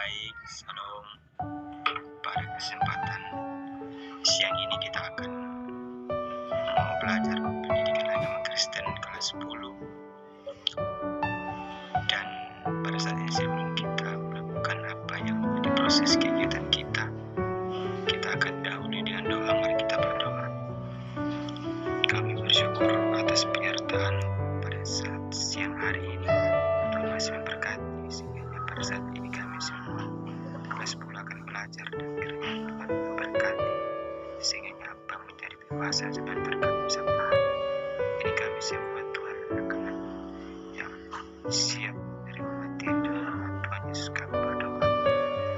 Baik, Shalom. Pada kesempatan siang ini kita akan mau belajar pendidikan agama Kristen kelas 10. Dan pada saat ini sebelum kita melakukan apa yang menjadi proses kegiatan kita akan dahului dengan doa. Mari kita berdoa. Kami bersyukur atas penyertaan pada saat siang hari ini. Tuhan masih memberkati sehingga pada saat ini kami semua kelas 10 akan belajar dan kiranya Tuhan memberkati sehingga apa menjadi dewasa sebagai berkat bisa paham. Ini kami semua Tuhan akan yang siap dari materi dalam nama Tuhan Yesus kami berdoa.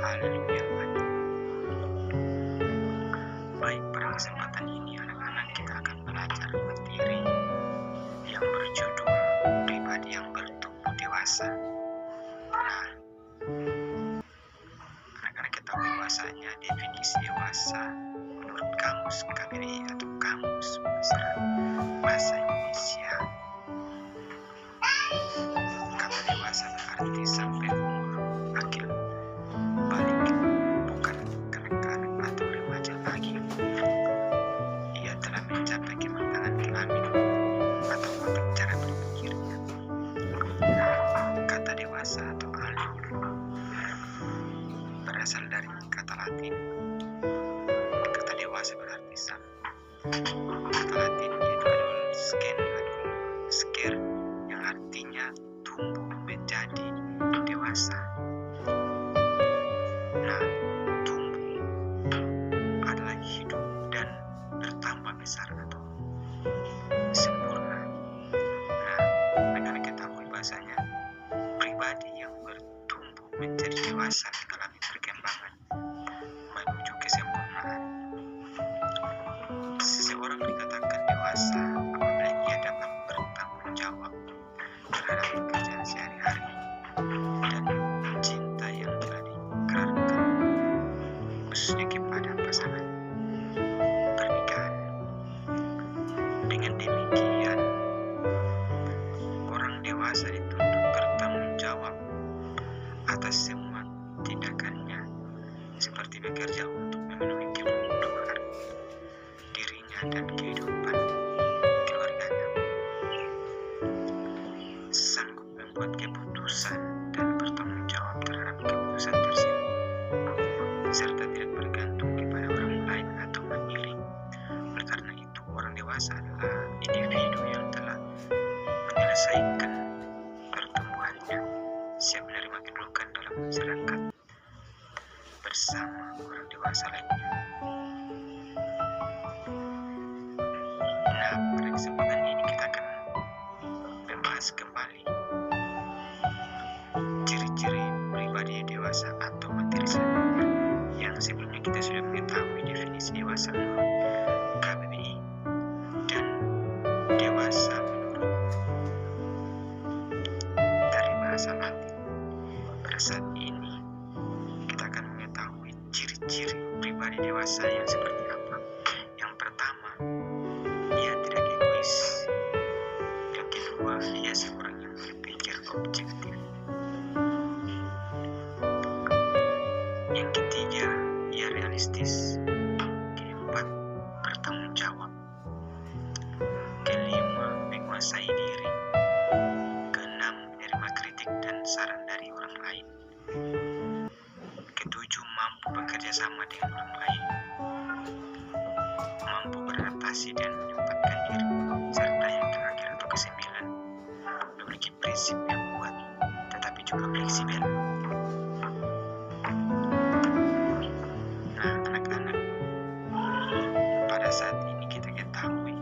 Haleluya. Baik, pada kesempatan ini anak-anak kita akan belajar materi yang berjudul pribadi yang bertumbuh dewasa. Nah, anak-anak ketahui bahasanya definisi dewasa menurut kamus KBRI atau kamus besar bahasa Indonesia. Kata dewasa berarti sampai umur akil balik, bukan kanak-kanak atau remaja lagi. Ia telah mencapai kematangan kelamin atau matang cara berpikirnya. Kata dewasa atau alur berasal dari kata Latin. Kata dewasa berarti sama. Kata Latin yaitu scare yang artinya tumbuh menjadi dewasa. Nah, tumbuh adalah hidup dan bertambah besar atau sempurna. Nah, anak-anak ketahui bahasanya pribadi yang bertumbuh menjadi dewasa mengalami perkembangan menuju kesempurnaan. Seseorang dikatakan dewasa apabila ia dapat bertanggung jawab terhadap pekerjaan sehari-hari dan cinta yang telah diikrarkan khususnya kepada pasangan pernikahan. Dengan demikian, orang dewasa dituntut bertanggung jawab atas semua tindakannya, seperti bekerja untuk memenuhi kebutuhan dirinya dan kehidupan keluarganya, sanggup membuat keputusan dan bertanggung jawab terhadap keputusan tersebut, serta tidak bergantung kepada orang lain atau memilih. Oleh karena itu, orang dewasa adalah individu yang telah menyelesaikan pertumbuhannya, siap menerima kedudukan dalam masyarakat bersama orang dewasa lainnya. Nah, pada kesempatan ini kita akan membahas kembali ciri-ciri pribadi dewasa atau materi selanjutnya yang sebelumnya kita sudah mengetahui definisi dewasa menurut KBBI dan dewasa menurut dari bahasa Latin. Pada saat ini kita akan mengetahui ciri-ciri pribadi dewasa yang seperti apa. Yang pertama, ia tidak egois. Yang kedua, ia seorang yang berpikir objektif. Yang ketiga, ia realistis. Keempat, bertanggung jawab. Kelima, menguasai diri. Keenam, menerima kritik dan saran dari orang lain. Ketujuh, mampu bekerja sama dengan orang lain. Mampu beradaptasi dan menyempatkan diri. Serta yang terakhir atau kesembilan, memiliki prinsip yang kuat tetapi juga fleksibel. Nah, anak-anak, pada saat ini kita ketahui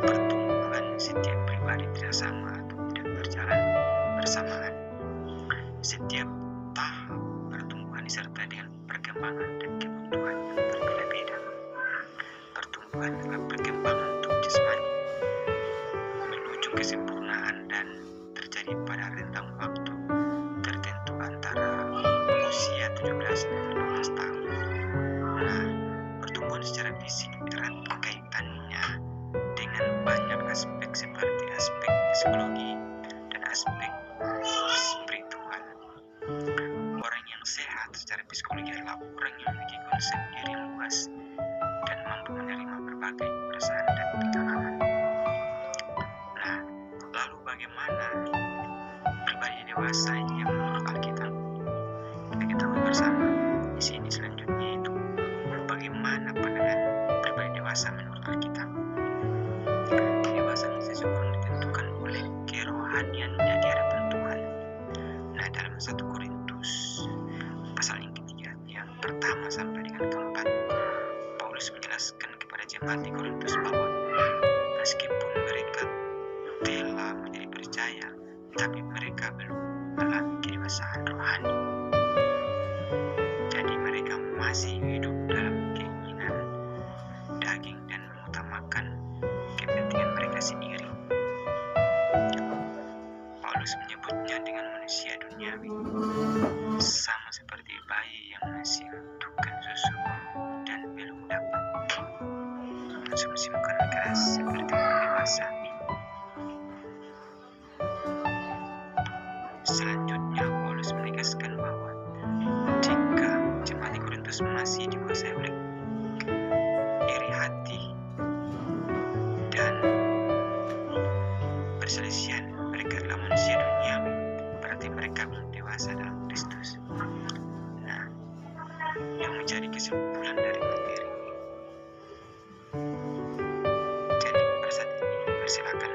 pertumbuhan setiap pribadi tidak sama atau tidak berjalan bersamaan. Setiap tahap pertumbuhan disertai dengan perkembangan dan kebutuhan yang berbeda-beda. Pertumbuhan adalah perkembangan untuk jasmani menuju kesempurnaan dan terjadi pada rentang waktu tertentu antara usia 17 dan 18 tahun. Nah, pertumbuhan secara fisik erat kaitannya dengan banyak aspek seperti aspek psikologi dan aspek spiritual. Orang yang atau secara psikologi adalah orang yang memiliki konsep diri yang luas dan mampu menerima berbagai perasaan dan pengalaman. Nah, lalu bagaimana pribadi dewasa ini yang menurut Alkitab? Kita ketahui bersama di sini selanjutnya itu bagaimana pandangan pribadi dewasa menurut Alkitab. Dewasa seseorang ditentukan oleh kerohaniannya di hadapan Tuhan. Nah, dalam 1 Korintus pasal yang ketiga, yang pertama sampai dengan keempat, Paulus menjelaskan kepada jemaat di Korintus bahwa meskipun mereka telah menjadi percaya, tapi mereka belum mengalami kedewasaan rohani. Jadi mereka masih hidup dalam keinginan daging dan mengutamakan kepentingan mereka sendiri. Paulus menyebutnya dengan manusia duniawi, sama seperti bayi yang masih membutuhkan susu dan belum dapat mengonsumsi makanan keras seperti orang dewasa. Selanjutnya, Paulus menegaskan bahwa jika jemaat di Korintus masih dikuasai oleh iri hati dan perselisihan, mereka adalah manusia duniawi, berarti mereka belum dewasa dalam Kristus. Nah, yang menjadi kesimpulan dari materi. Jadi pada saat ini persilakan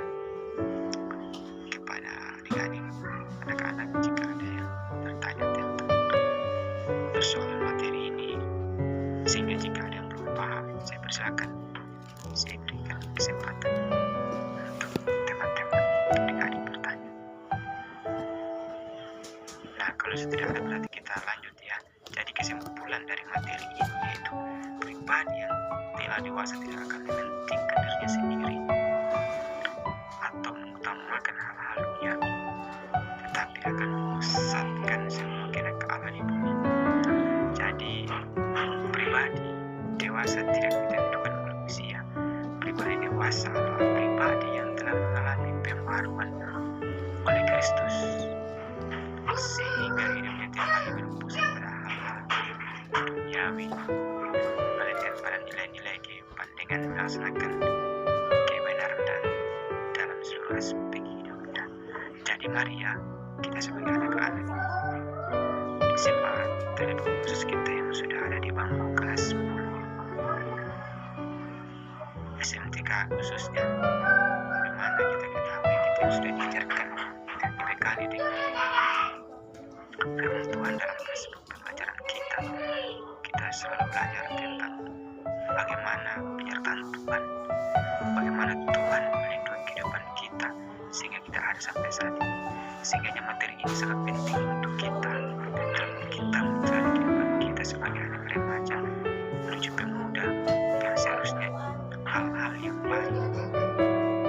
kepada adik-adik, anak-anak jika ada yang bertanya tentang persoalan materi ini, sehingga jika ada yang belum paham, saya persilakan, saya berikan kesempatan untuk teman-teman adik-adik bertanya. Nah, kalau sudah ada berarti kita lanjut ya. Jadi kesimpulan dari materi ini yaitu pribadi yang telah dewasa tidak akan mementingkan dirinya sendiri atau mengutamakan hal-hal duniawi, tetapi akan memusatkan semua kehendak Allah di bumi. Jadi pribadi dewasa tidak ditentukan oleh usia. Pribadi dewasa adalah pribadi yang telah mengalami pembaharuan oleh Kristus, sehingga hidupnya tidak lagi berpusat pada hal-hal duniawi, melainkan pada nilai-nilai kehidupan dengan melaksanakan kebenaran dan dalam seluruh aspek hidupnya. Jadi mari ya, kita sebagai anak-anak SMA, terlebih khusus kita yang sudah ada di bangku kelas 10, SMTK khususnya, di mana kita ketahui kita yang sudah diajarkan dan dibekali dengan firman Tuhan dalam pembelajaran kita. Kita selalu belajar tentang bagaimana penyertaan Tuhan, bagaimana Tuhan melindungi kehidupan kita sehingga kita ada sampai saat ini. Sehingga materi ini sangat penting untuk kita dalam kita menjalani kehidupan kita sebagai anak remaja menuju pemuda, yang seharusnya hal-hal yang baik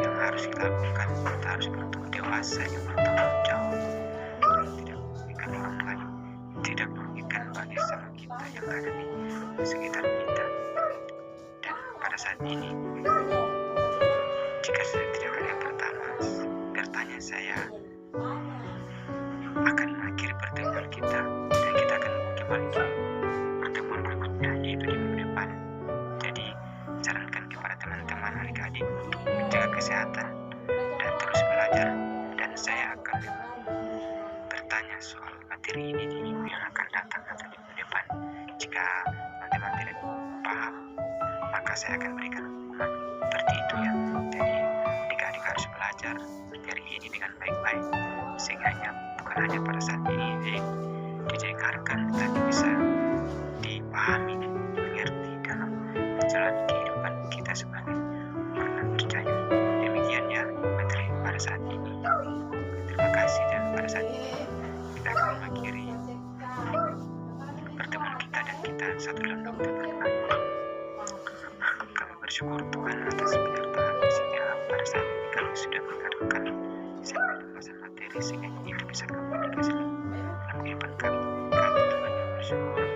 yang harus kita lakukan. Kita harus bertumbuh dewasa yang bertanggung jawab, tidak merugikan orang lain, tidak merugikan bagi sama kita yang ada di sekitar kita. Dan pada saat ini, jika sudah tidak ada yang bertanya, saya akan mengakhiri pertemuan kita dan kita akan kembali ke pertemuan berikutnya, yaitu di minggu depan. Jadi sarankan kepada teman-teman adik-adik untuk menjaga kesehatan dan terus belajar, dan saya akan bertanya soal materi ini di minggu yang akan datang atau di minggu depan. Jika teman-teman tidak paham, maka saya akan berikan hukuman seperti itu ya. Jadi adik-adik harus belajar materi ini dengan baik-baik, sehingga bukan hanya pada saat ini didengarkan, tapi bisa dipahami dan dimengerti dalam menjalani kehidupan kita sebagai orang percaya. Demikian ya materi pada saat ini. Terima kasih, dan pada saat ini kita akan mengakhiri pertemuan kita dan kita satu dalam doa berdoa. Kami bersyukur Tuhan atas penyertaan, sehingga pada saat ini kami sudah mendengarkan sampai pembahasan materi sehingga itu bisa kami dikasih dalam kehidupan kami. Kami Tuhan yang bersyukur.